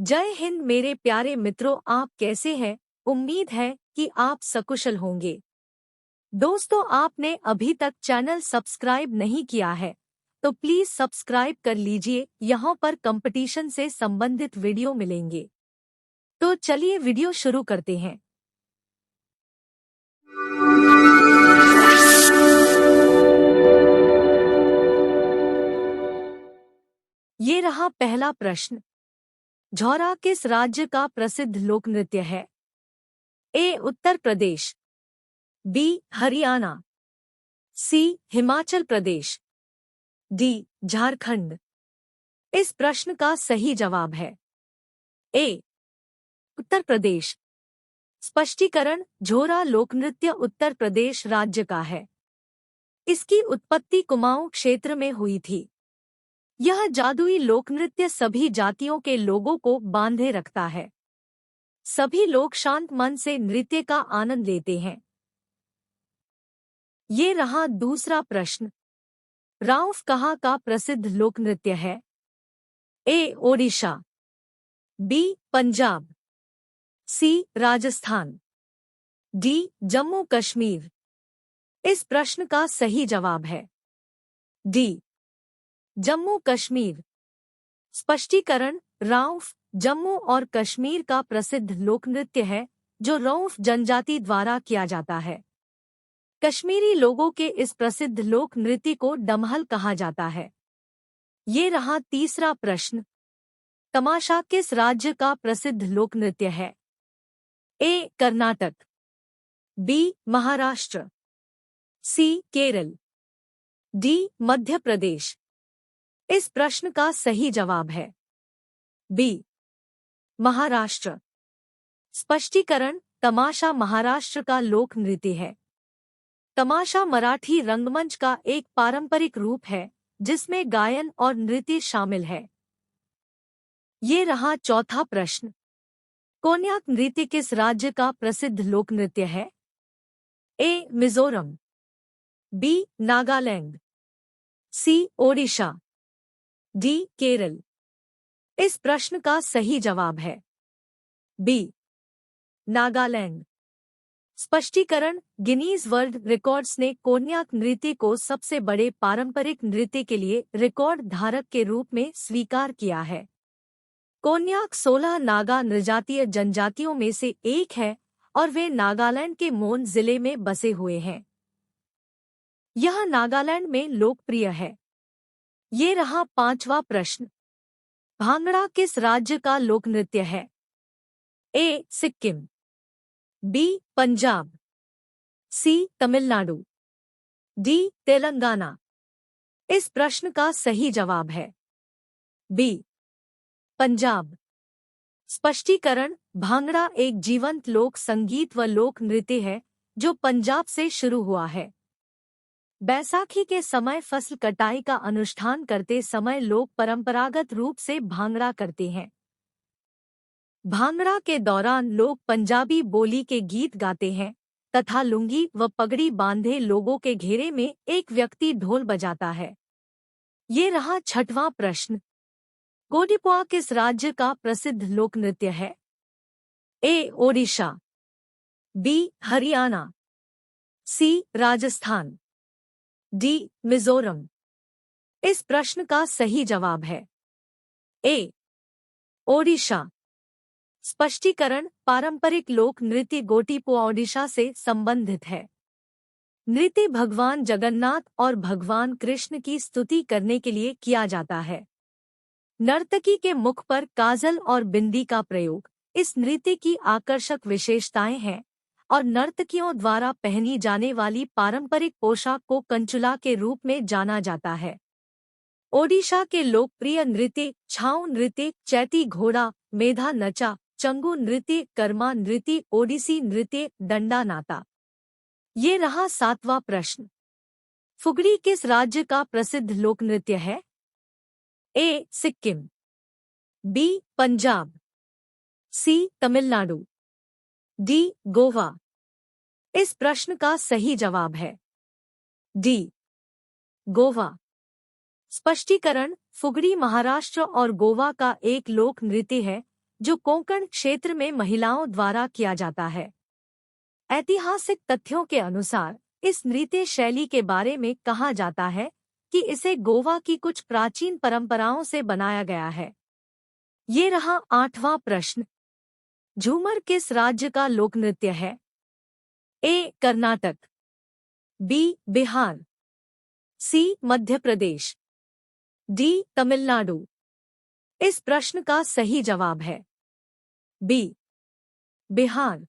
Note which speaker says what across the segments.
Speaker 1: जय हिंद मेरे प्यारे मित्रों, आप कैसे हैं? उम्मीद है कि आप सकुशल होंगे। दोस्तों, आपने अभी तक चैनल सब्सक्राइब नहीं किया है तो प्लीज सब्सक्राइब कर लीजिए। यहाँ पर कंपटीशन से संबंधित वीडियो मिलेंगे। तो चलिए वीडियो शुरू करते हैं। ये रहा पहला प्रश्न। झौरा किस राज्य का प्रसिद्ध लोक नृत्य है? ए उत्तर प्रदेश, बी हरियाणा, सी हिमाचल प्रदेश, डी झारखंड। इस प्रश्न का सही जवाब है ए उत्तर प्रदेश। स्पष्टीकरण: झोरा लोकनृत्य उत्तर प्रदेश राज्य का है। इसकी उत्पत्ति कुमाऊं क्षेत्र में हुई थी। यह जादुई लोकनृत्य सभी जातियों के लोगों को बांधे रखता है। सभी लोग शांत मन से नृत्य का आनंद लेते हैं। ये रहा दूसरा प्रश्न। राउफ कहाँ का प्रसिद्ध लोकनृत्य है? ए ओडिशा, बी पंजाब, सी राजस्थान, डी जम्मू कश्मीर। इस प्रश्न का सही जवाब है डी जम्मू कश्मीर। स्पष्टीकरण: राउफ जम्मू और कश्मीर का प्रसिद्ध लोकनृत्य है जो रऊफ जनजाति द्वारा किया जाता है। कश्मीरी लोगों के इस प्रसिद्ध लोक नृत्य को डमहल कहा जाता है। ये रहा तीसरा प्रश्न। तमाशा किस राज्य का प्रसिद्ध लोक नृत्य है? ए कर्नाटक, बी महाराष्ट्र, सी केरल, डी मध्य प्रदेश। इस प्रश्न का सही जवाब है बी महाराष्ट्र। स्पष्टीकरण: तमाशा महाराष्ट्र का लोक नृत्य है। तमाशा मराठी रंगमंच का एक पारंपरिक रूप है जिसमें गायन और नृत्य शामिल है। ये रहा चौथा प्रश्न। कोन्याक नृत्य किस राज्य का प्रसिद्ध लोक नृत्य है? ए मिजोरम, बी नागालैंड, सी ओडिशा, डी केरल। इस प्रश्न का सही जवाब है बी नागालैंड। स्पष्टीकरण: गिनीज वर्ल्ड रिकॉर्ड्स ने कोन्याक नृत्य को सबसे बड़े पारंपरिक नृत्य के लिए रिकॉर्ड धारक के रूप में स्वीकार किया है। कोन्याक 16 नागा नृजातीय जनजातियों में से एक है और वे नागालैंड के मोन जिले में बसे हुए हैं। यह नागालैंड में लोकप्रिय है। ये रहा पांचवा प्रश्न। भांगड़ा किस राज्य का लोक नृत्य है? ए सिक्किम, बी पंजाब, सी तमिलनाडु, डी तेलंगाना। इस प्रश्न का सही जवाब है बी पंजाब। स्पष्टीकरण: भांगड़ा एक जीवंत लोक संगीत व लोक नृत्य है जो पंजाब से शुरू हुआ है। बैसाखी के समय फसल कटाई का अनुष्ठान करते समय लोग परंपरागत रूप से भांगड़ा करते हैं। भांगड़ा के दौरान लोग पंजाबी बोली के गीत गाते हैं तथा लुंगी व पगड़ी बांधे लोगों के घेरे में एक व्यक्ति ढोल बजाता है। ये रहा छठवां प्रश्न। गोडिपुआ किस राज्य का प्रसिद्ध लोक नृत्य है? ए ओडिशा, बी हरियाणा, सी राजस्थान, डी मिजोरम। इस प्रश्न का सही जवाब है ए ओडिशा। स्पष्टीकरण: पारंपरिक लोक नृत्य गोटिपुआ ओडिशा से संबंधित है। नृत्य भगवान जगन्नाथ और भगवान कृष्ण की स्तुति करने के लिए किया जाता है। नर्तकी के मुख पर काजल और बिंदी का प्रयोग इस नृत्य की आकर्षक विशेषताएं हैं और नर्तकियों द्वारा पहनी जाने वाली पारंपरिक पोशाक को कंचुला के रूप में जाना जाता है। ओडिशा के लोकप्रिय नृत्य छाऊ नृत्य, चैती घोड़ा, मेधा नचा, चंगू नृत्य, कर्मा नृत्य, ओडिसी नृत्य, डंडा नाता। ये रहा सातवां प्रश्न। फुगड़ी किस राज्य का प्रसिद्ध लोक नृत्य है? ए सिक्किम, बी पंजाब, सी तमिलनाडु, डी गोवा। इस प्रश्न का सही जवाब है डी गोवा। स्पष्टीकरण: फुगड़ी महाराष्ट्र और गोवा का एक लोक नृत्य है जो कोंकण क्षेत्र में महिलाओं द्वारा किया जाता है। ऐतिहासिक तथ्यों के अनुसार इस नृत्य शैली के बारे में कहा जाता है कि इसे गोवा की कुछ प्राचीन परंपराओं से बनाया गया है। ये रहा 8वां प्रश्न। झूमर किस राज्य का लोक नृत्य है? ए. कर्नाटक, बी. बिहार, सी. मध्य प्रदेश, डी. तमिलनाडु। इस प्रश्न का सही जवाब है बी. बिहार।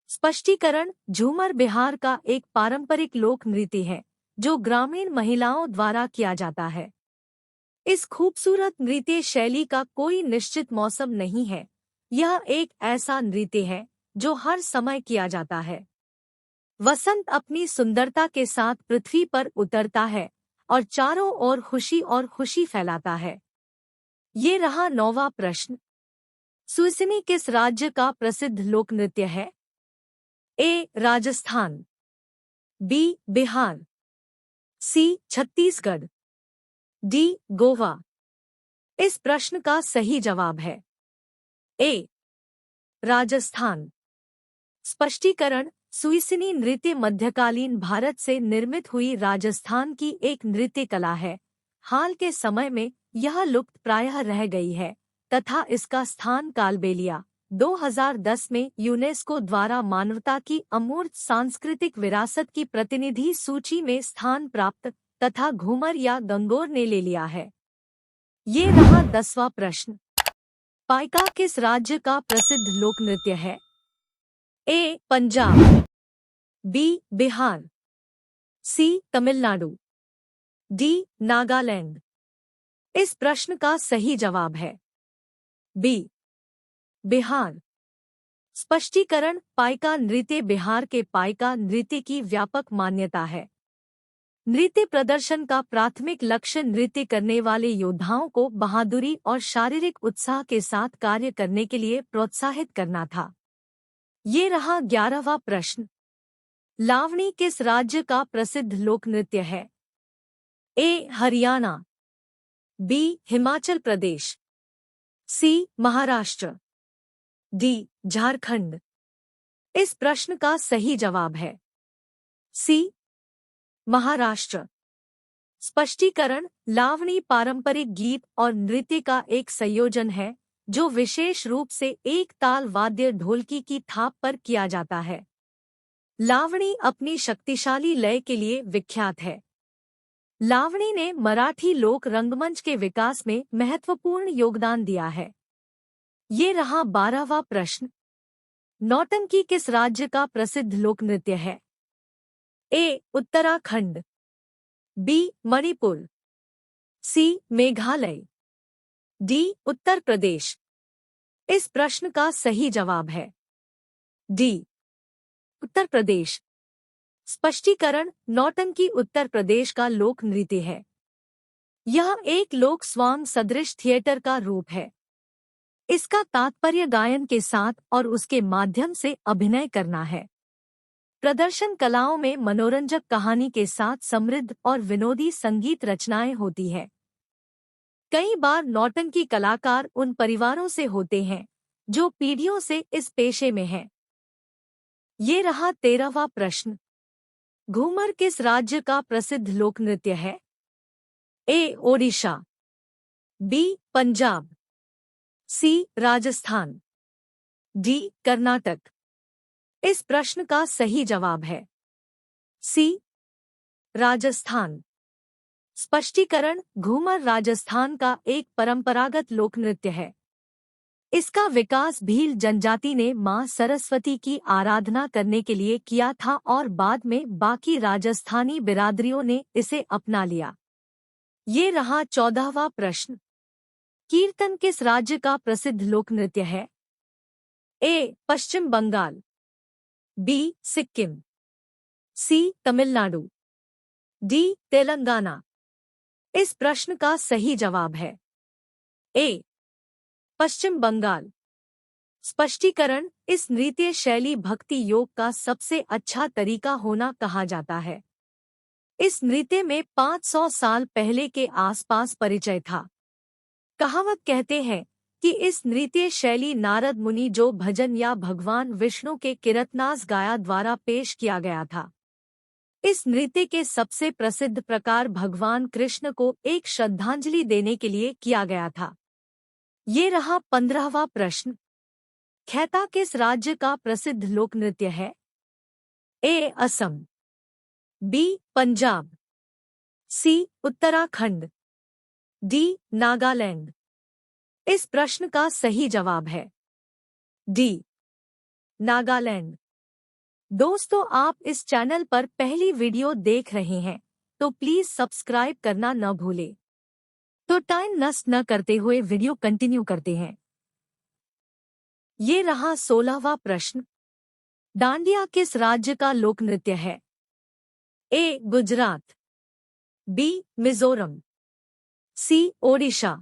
Speaker 1: स्पष्टीकरण: झूमर बिहार का एक पारंपरिक लोक नृत्य है जो ग्रामीण महिलाओं द्वारा किया जाता है। इस खूबसूरत नृत्य शैली का कोई निश्चित मौसम नहीं है। यह एक ऐसा नृत्य है जो हर समय किया जाता है। वसंत अपनी सुंदरता के साथ पृथ्वी पर उतरता है और चारों ओर खुशी फैलाता है। ये रहा 9वां प्रश्न। सुइसिनी किस राज्य का प्रसिद्ध लोक नृत्य है? ए. राजस्थान, बी. बिहार, सी. छत्तीसगढ़, डी. गोवा। इस प्रश्न का सही जवाब है ए. राजस्थान। स्पष्टीकरण: सुइसिनी नृत्य मध्यकालीन भारत से निर्मित हुई राजस्थान की एक नृत्य कला है। हाल के समय में यह लुप्त प्रायः रह गई है तथा इसका स्थान कालबेलिया 2010 में यूनेस्को द्वारा मानवता की अमूर्त सांस्कृतिक विरासत की प्रतिनिधि सूची में स्थान प्राप्त तथा घूमर या गंगोर ने ले लिया है। ये रहा 10वां प्रश्न। पाइका किस राज्य का प्रसिद्ध लोक नृत्य है? ए. पंजाब, बी. बिहार, सी. तमिलनाडु, डी. नागालैंड। इस प्रश्न का सही जवाब है बी. बिहार। स्पष्टीकरण: पाइका नृत्य बिहार के पाइका नृत्य की व्यापक मान्यता है। नृत्य प्रदर्शन का प्राथमिक लक्ष्य नृत्य करने वाले योद्धाओं को बहादुरी और शारीरिक उत्साह के साथ कार्य करने के लिए प्रोत्साहित करना था। ये रहा 11वां प्रश्न। लावणी किस राज्य का प्रसिद्ध लोक नृत्य है? ए. हरियाणा, बी. हिमाचल प्रदेश, सी. महाराष्ट्र, डी. झारखंड। इस प्रश्न का सही जवाब है सी. महाराष्ट्र। स्पष्टीकरण: लावणी पारंपरिक गीत और नृत्य का एक संयोजन है जो विशेष रूप से एक ताल वाद्य ढोलकी की थाप पर किया जाता है। लावणी अपनी शक्तिशाली लय के लिए विख्यात है। लावणी ने मराठी लोक रंगमंच के विकास में महत्वपूर्ण योगदान दिया है। ये रहा 12वां प्रश्न। नौटंकी किस राज्य का प्रसिद्ध लोक नृत्य है? ए. उत्तराखंड, बी. मणिपुर, सी. मेघालय, डी. उत्तर प्रदेश। इस प्रश्न का सही जवाब है डी. उत्तर प्रदेश। स्पष्टीकरण: नौटंकी उत्तर प्रदेश का लोक नृत्य है। यह एक लोक स्वांग सदृश थिएटर का रूप है। इसका तात्पर्य गायन के साथ और उसके माध्यम से अभिनय करना है। प्रदर्शन कलाओं में मनोरंजक कहानी के साथ समृद्ध और विनोदी संगीत रचनाएं होती है। कई बार नौटंकी कलाकार उन परिवारों से होते हैं जो पीढ़ियों से इस पेशे में हैं। ये रहा 13वां प्रश्न। घूमर किस राज्य का प्रसिद्ध लोक नृत्य है? ए. ओडिशा, बी. पंजाब, सी. राजस्थान, डी. कर्नाटक। इस प्रश्न का सही जवाब है सी. राजस्थान। स्पष्टीकरण: घूमर राजस्थान का एक परंपरागत लोक नृत्य है। इसका विकास भील जनजाति ने मां सरस्वती की आराधना करने के लिए किया था और बाद में बाकी राजस्थानी बिरादरियों ने इसे अपना लिया। ये रहा 14वां प्रश्न। कीर्तन किस राज्य का प्रसिद्ध लोक नृत्य है? ए. पश्चिम बंगाल, बी. सिक्किम, सी. तमिलनाडु, डी. तेलंगाना। इस प्रश्न का सही जवाब है ए. पश्चिम बंगाल। स्पष्टीकरण: इस नृत्य शैली भक्ति योग का सबसे अच्छा तरीका होना कहा जाता है। इस नृत्य में 500 साल पहले के आसपास परिचय था। कहावत कहते हैं कि इस नृत्य शैली नारद मुनि जो भजन या भगवान विष्णु के कीर्तनास गाया द्वारा पेश किया गया था। इस नृत्य के सबसे प्रसिद्ध प्रकार भगवान कृष्ण को एक श्रद्धांजलि देने के लिए किया गया था। ये रहा 15वां प्रश्न। खैता किस राज्य का प्रसिद्ध लोक नृत्य है? ए. असम, बी. पंजाब, सी. उत्तराखंड, डी. नागालैंड। इस प्रश्न का सही जवाब है डी. नागालैंड। दोस्तों, आप इस चैनल पर पहली वीडियो देख रहे हैं तो प्लीज सब्सक्राइब करना न भूलें। तो टाइम नष्ट न करते हुए वीडियो कंटिन्यू करते हैं। ये रहा 16वां प्रश्न। डांडिया किस राज्य का लोक नृत्य है? ए. गुजरात, बी. मिजोरम, सी. ओडिशा,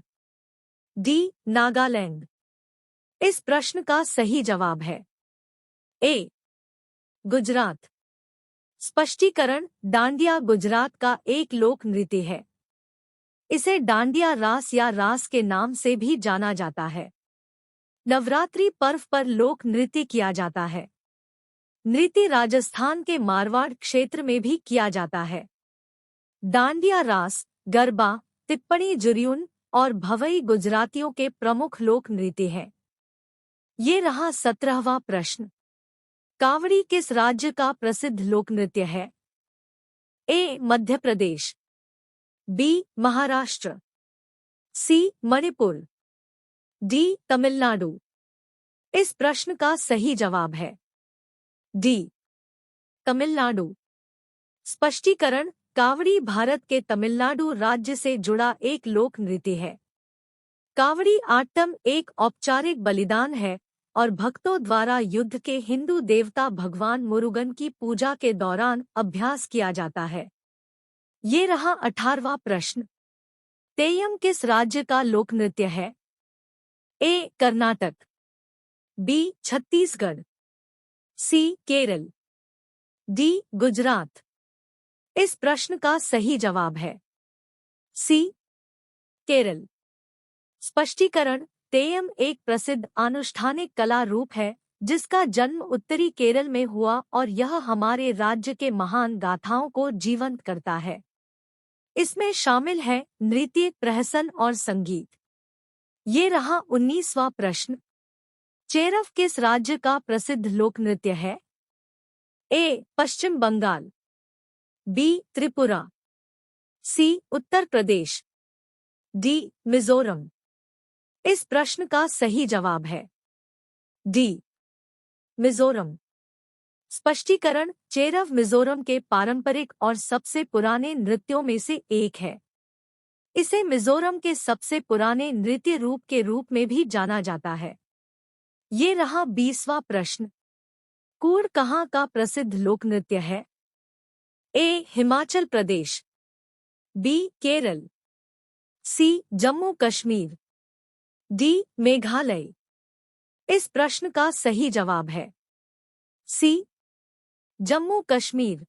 Speaker 1: डी. नागालैंड। इस प्रश्न का सही जवाब है ए. गुजरात। स्पष्टीकरण: डांडिया गुजरात का एक लोक नृत्य है। इसे डांडिया रास या रास के नाम से भी जाना जाता है। नवरात्रि पर्व पर लोक नृत्य किया जाता है। नृत्य राजस्थान के मारवाड़ क्षेत्र में भी किया जाता है। डांडिया रास, गरबा, टिप्पणी जुरियुन और भवई गुजरातियों के प्रमुख लोक नृत्य हैं। ये रहा 17वां प्रश्न। कावड़ी किस राज्य का प्रसिद्ध लोक नृत्य है? ए. मध्य प्रदेश, बी. महाराष्ट्र, सी. मणिपुर, डी. तमिलनाडु। इस प्रश्न का सही जवाब है डी. तमिलनाडु। स्पष्टीकरण: कावड़ी भारत के तमिलनाडु राज्य से जुड़ा एक लोक नृत्य है। कावड़ी आट्टम एक औपचारिक बलिदान है और भक्तों द्वारा युद्ध के हिंदू देवता भगवान मुरुगन की पूजा के दौरान अभ्यास किया जाता है। ये रहा 18वां प्रश्न। तेयम किस राज्य का लोक नृत्य है? ए. कर्नाटक, बी. छत्तीसगढ़, सी. केरल, डी. गुजरात। इस प्रश्न का सही जवाब है सी. केरल। स्पष्टीकरण: तेयम एक प्रसिद्ध अनुष्ठानिक कला रूप है जिसका जन्म उत्तरी केरल में हुआ और यह हमारे राज्य के महान गाथाओं को जीवंत करता है। इसमें शामिल है नृत्य, प्रहसन और संगीत। ये रहा 19वां प्रश्न। चेरव किस राज्य का प्रसिद्ध लोक नृत्य है? ए. पश्चिम बंगाल, बी. त्रिपुरा, सी. उत्तर प्रदेश, डी. मिजोरम। इस प्रश्न का सही जवाब है डी. मिजोरम। स्पष्टीकरण: चेरव मिजोरम के पारंपरिक और सबसे पुराने नृत्यों में से एक है। इसे मिजोरम के सबसे पुराने नृत्य रूप के रूप में भी जाना जाता है। ये रहा 20वां प्रश्न। कूड़ कहाँ का प्रसिद्ध लोक नृत्य है? ए. हिमाचल प्रदेश, बी. केरल, सी. जम्मू कश्मीर, डी. मेघालय। इस प्रश्न का सही जवाब है सी. जम्मू कश्मीर।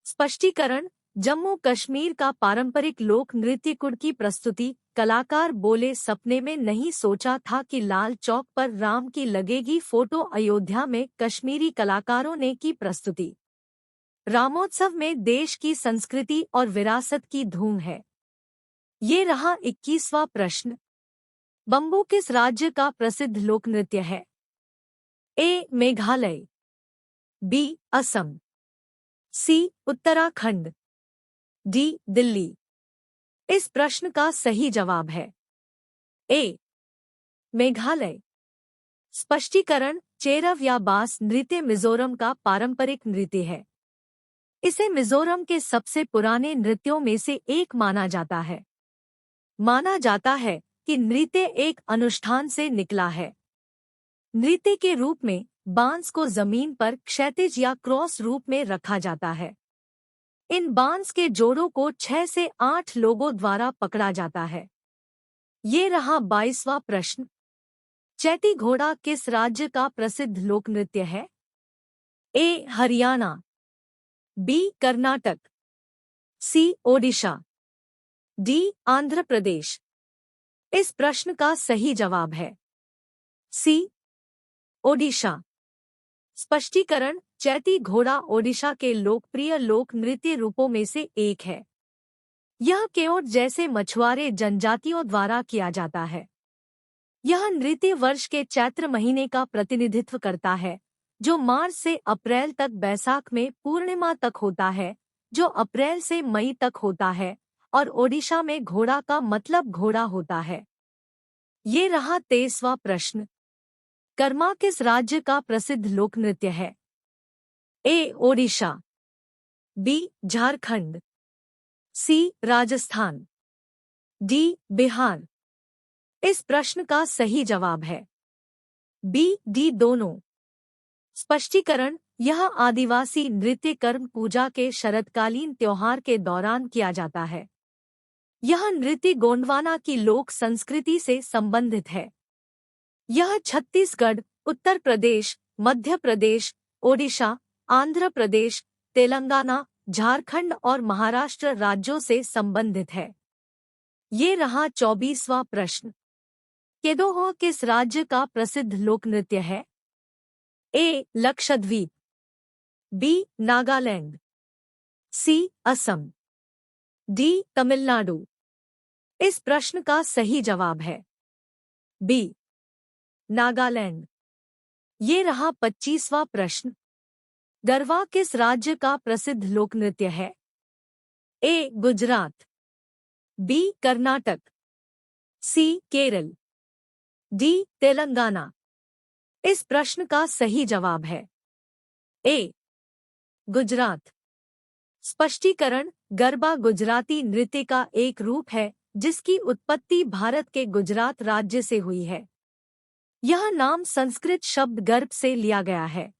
Speaker 1: स्पष्टीकरण: जम्मू कश्मीर का पारंपरिक लोक नृत्य कुड़ की प्रस्तुति। कलाकार बोले, सपने में नहीं सोचा था कि लाल चौक पर राम की लगेगी फोटो। अयोध्या में कश्मीरी कलाकारों ने की प्रस्तुति। रामोत्सव में देश की संस्कृति और विरासत की धूम है। ये रहा 21वां प्रश्न। बम्बू किस राज्य का प्रसिद्ध लोक नृत्य है? ए. मेघालय, बी. असम, सी. उत्तराखंड, डी. दिल्ली। इस प्रश्न का सही जवाब है ए. मेघालय। स्पष्टीकरण: चेरव या बास नृत्य मिजोरम का पारंपरिक नृत्य है। इसे मिजोरम के सबसे पुराने नृत्यों में से एक माना जाता है। माना जाता है कि नृत्य एक अनुष्ठान से निकला है। नृत्य के रूप में बांस को जमीन पर क्षैतिज या क्रॉस रूप में रखा जाता है। इन बांस के जोड़ों को 6 से 8 लोगों द्वारा पकड़ा जाता है। ये रहा 22वां प्रश्न। चैती घोड़ा किस राज्य का प्रसिद्ध लोक नृत्य है? ए. हरियाणा, बी. कर्नाटक, सी. ओडिशा, डी. आंध्र प्रदेश। इस प्रश्न का सही जवाब है सी, ओडिशा। स्पष्टीकरण, चैती घोड़ा ओडिशा के लोकप्रिय लोक नृत्य रूपों में से एक है। यह केओट जैसे मछुआरे जनजातियों द्वारा किया जाता है। यह नृत्य वर्ष के चैत्र महीने का प्रतिनिधित्व करता है, जो मार्च से अप्रैल तक बैसाख में पूर्णिमा तक होता है, जो अप्रैल से मई तक होता है, और ओडिशा में घोड़ा का मतलब घोड़ा होता है। ये रहा 23वां प्रश्न। कर्मा किस राज्य का प्रसिद्ध लोक नृत्य है? ए, ओडिशा। बी, झारखंड। सी, राजस्थान। डी, बिहार। इस प्रश्न का सही जवाब है बी, डी दोनों। स्पष्टीकरण, यह आदिवासी नृत्य कर्म पूजा के शरदकालीन त्योहार के दौरान किया जाता है। यह नृत्य गोंडवाना की लोक संस्कृति से संबंधित है। यह छत्तीसगढ़, उत्तर प्रदेश, मध्य प्रदेश, ओडिशा, आंध्र प्रदेश, तेलंगाना, झारखंड और महाराष्ट्र राज्यों से संबंधित है। ये रहा 24वां प्रश्न। केदोह किस राज्य का प्रसिद्ध लोक नृत्य है? ए, लक्षद्वीप। बी, नागालैंड। सी, असम। डी, तमिलनाडु। इस प्रश्न का सही जवाब है बी, नागालैंड। ये रहा 25वां प्रश्न। गरबा किस राज्य का प्रसिद्ध लोक नृत्य है? ए, गुजरात। बी, कर्नाटक। सी, केरल। डी, तेलंगाना। इस प्रश्न का सही जवाब है ए, गुजरात। स्पष्टीकरण, गरबा गुजराती नृत्य का एक रूप है जिसकी उत्पत्ति भारत के गुजरात राज्य से हुई है। यह नाम संस्कृत शब्द गर्भ से लिया गया है।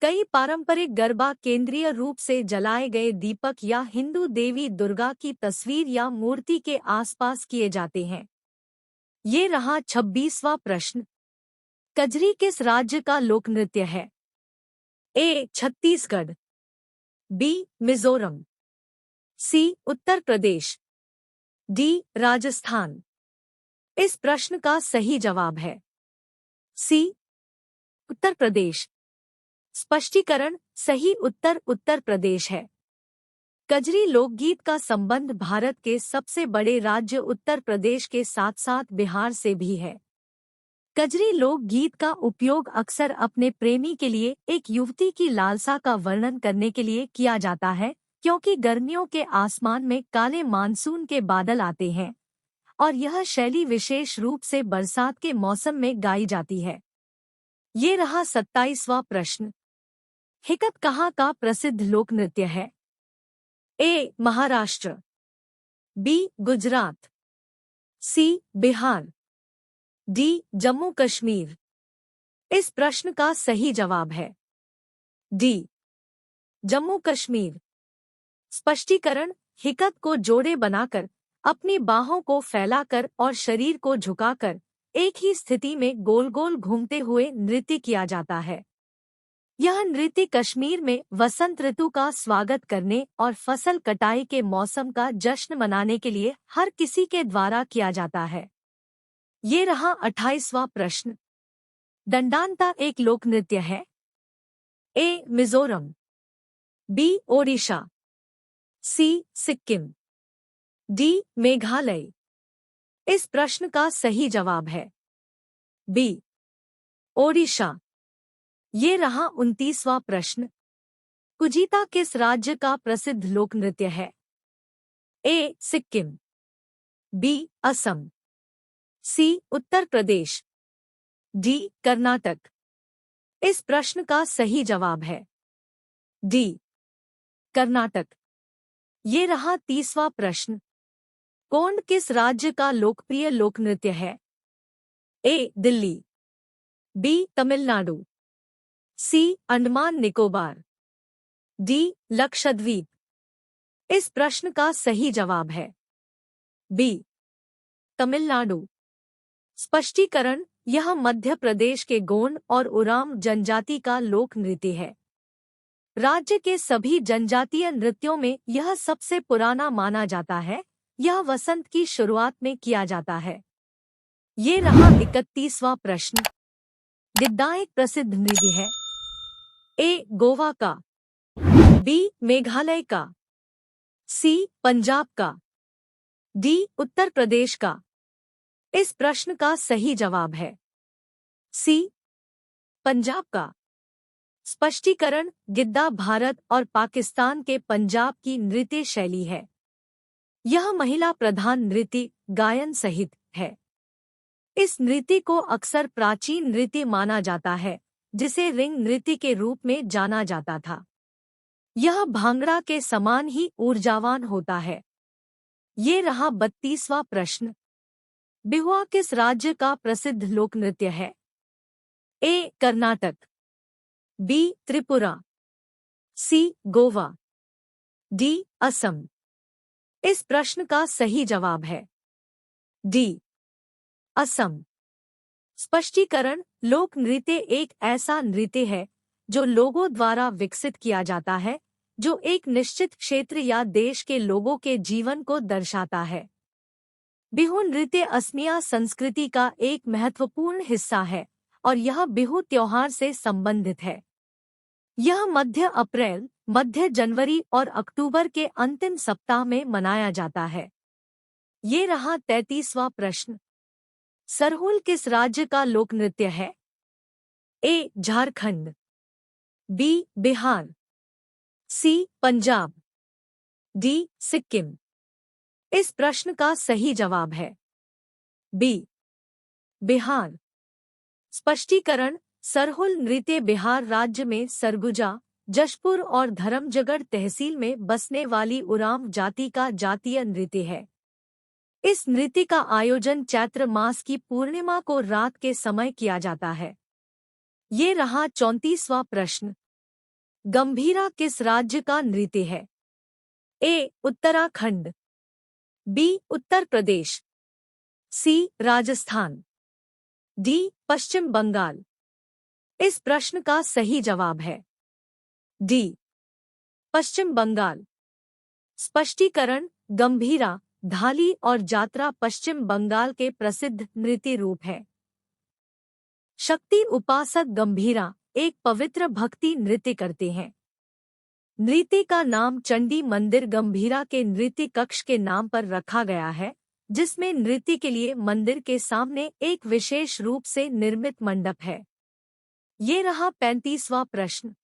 Speaker 1: कई पारंपरिक गरबा केंद्रीय रूप से जलाए गए दीपक या हिंदू देवी दुर्गा की तस्वीर या मूर्ति के आसपास किए जाते हैं। ये रहा 26वां प्रश्न। कजरी किस राज्य का लोक नृत्य है? ए, छत्तीसगढ़। बी, मिजोरम। सी, उत्तर प्रदेश। डी, राजस्थान। इस प्रश्न का सही जवाब है सी, उत्तर प्रदेश। स्पष्टीकरण, सही उत्तर उत्तर प्रदेश है। कजरी लोकगीत का संबंध भारत के सबसे बड़े राज्य उत्तर प्रदेश के साथ साथ बिहार से भी है। कजरी लोकगीत का उपयोग अक्सर अपने प्रेमी के लिए एक युवती की लालसा का वर्णन करने के लिए किया जाता है, क्योंकि गर्मियों के आसमान में काले मानसून के बादल आते हैं और यह शैली विशेष रूप से बरसात के मौसम में गाई जाती है। ये रहा 27वां प्रश्न। हिकत कहाँ का प्रसिद्ध लोक नृत्य है? ए, महाराष्ट्र। बी, गुजरात। सी, बिहार। डी, जम्मू कश्मीर। इस प्रश्न का सही जवाब है डी, जम्मू कश्मीर। स्पष्टीकरण, हिकत को जोड़े बनाकर, अपनी बाहों को फैलाकर और शरीर को झुकाकर एक ही स्थिति में गोल गोल घूमते हुए नृत्य किया जाता है। यह नृत्य कश्मीर में वसंत ऋतु का स्वागत करने और फसल कटाई के मौसम का जश्न मनाने के लिए हर किसी के द्वारा किया जाता है। ये रहा 28वां प्रश्न। दंडांता एक लोक नृत्य है? ए, मिजोरम। बी, ओडिशा। सी, सिक्किम। डी, मेघालय। इस प्रश्न का सही जवाब है बी, ओडिशा। ये रहा 29वां प्रश्न। कुजीता किस राज्य का प्रसिद्ध लोक नृत्य है? ए, सिक्किम। बी, असम। सी, उत्तर प्रदेश। डी, कर्नाटक। इस प्रश्न का सही जवाब है डी, कर्नाटक। ये रहा 30वां प्रश्न। कोंड किस राज्य का लोकप्रिय लोक नृत्य है? ए, दिल्ली। बी, तमिलनाडु। सी, अंडमान निकोबार। डी, लक्षद्वीप। इस प्रश्न का सही जवाब है बी, तमिलनाडु। स्पष्टीकरण, यह मध्य प्रदेश के गोंड और उराम जनजाति का लोक नृत्य है। राज्य के सभी जनजातीय नृत्यों में यह सबसे पुराना माना जाता है। यह वसंत की शुरुआत में किया जाता है। ये रहा 31वां प्रश्न। गिद्दा एक प्रसिद्ध नृत्य है। ए गोवा का, बी मेघालय का, सी पंजाब का, डी उत्तर प्रदेश का। इस प्रश्न का सही जवाब है सी पंजाब का। स्पष्टीकरण, गिद्दा भारत और पाकिस्तान के पंजाब की नृत्य शैली है। यह महिला प्रधान नृत्य गायन सहित है। इस नृत्य को अक्सर प्राचीन नृत्य माना जाता है, जिसे रिंग नृत्य के रूप में जाना जाता था। यह भांगड़ा के समान ही ऊर्जावान होता है। ये रहा 32वां प्रश्न। बिहुआ किस राज्य का प्रसिद्ध लोक नृत्य है? ए कर्नाटक, बी त्रिपुरा, सी गोवा, डी असम। इस प्रश्न का सही जवाब है डी असम। स्पष्टीकरण, लोक नृत्य एक ऐसा नृत्य है जो लोगों द्वारा विकसित किया जाता है, जो एक निश्चित क्षेत्र या देश के लोगों के जीवन को दर्शाता है। बिहू नृत्य असमिया संस्कृति का एक महत्वपूर्ण हिस्सा है और यह बिहू त्योहार से संबंधित है। यह मध्य अप्रैल, मध्य जनवरी और अक्टूबर के अंतिम सप्ताह में मनाया जाता है। ये रहा 33वां प्रश्न। सरहुल किस राज्य का लोक नृत्य है? ए झारखंड, बी बिहार, सी पंजाब, डी सिक्किम। इस प्रश्न का सही जवाब है बी बिहार। स्पष्टीकरण, सरहुल नृत्य बिहार राज्य में सरगुजा, जशपुर और धर्मजगढ़ तहसील में बसने वाली उरांव जाति का जातीय नृत्य है। इस नृत्य का आयोजन चैत्र मास की पूर्णिमा को रात के समय किया जाता है। ये रहा 34वां प्रश्न। गंभीरा किस राज्य का नृत्य है? ए उत्तराखंड, बी उत्तर प्रदेश, सी राजस्थान, डी पश्चिम बंगाल। इस प्रश्न का सही जवाब है डी पश्चिम बंगाल। स्पष्टीकरण, गंभीरा, धाली और जात्रा पश्चिम बंगाल के प्रसिद्ध नृत्य रूप है। शक्ति उपासक गंभीरा एक पवित्र भक्ति नृत्य करते हैं। नृत्य का नाम चंडी मंदिर गंभीरा के नृत्य कक्ष के नाम पर रखा गया है, जिसमें नृत्य के लिए मंदिर के सामने एक विशेष रूप से निर्मित मंडप है। ये रहा 35वां प्रश्न।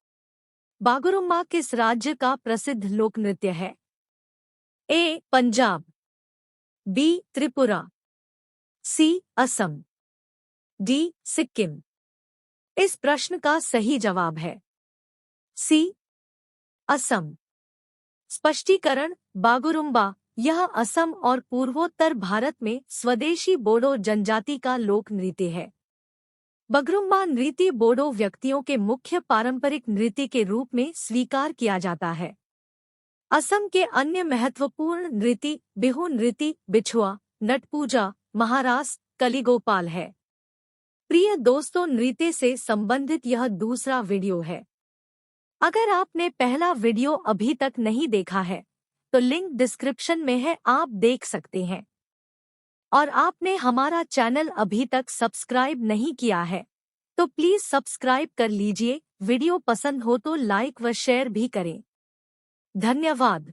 Speaker 1: बागुरुम्बा किस राज्य का प्रसिद्ध लोक नृत्य है? ए पंजाब, बी त्रिपुरा, सी असम, डी सिक्किम। इस प्रश्न का सही जवाब है सी असम। स्पष्टीकरण, बागुरुम्बा यह असम और पूर्वोत्तर भारत में स्वदेशी बोडो जनजाति का लोक नृत्य है। बागुरुम्बा नृत्य बोडो व्यक्तियों के मुख्य पारंपरिक नृत्य के रूप में स्वीकार किया जाता है। असम के अन्य महत्वपूर्ण नृत्य बिहू नृत्य, बिछुआ, नटपूजा, महारास, कलिगोपाल है। प्रिय दोस्तों, नृत्य से संबंधित यह दूसरा वीडियो है। अगर आपने पहला वीडियो अभी तक नहीं देखा है तो लिंक डिस्क्रिप्शन में है, आप देख सकते हैं। और आपने हमारा चैनल अभी तक सब्सक्राइब नहीं किया है तो प्लीज सब्सक्राइब कर लीजिए। वीडियो पसंद हो तो लाइक व शेयर भी करें। धन्यवाद।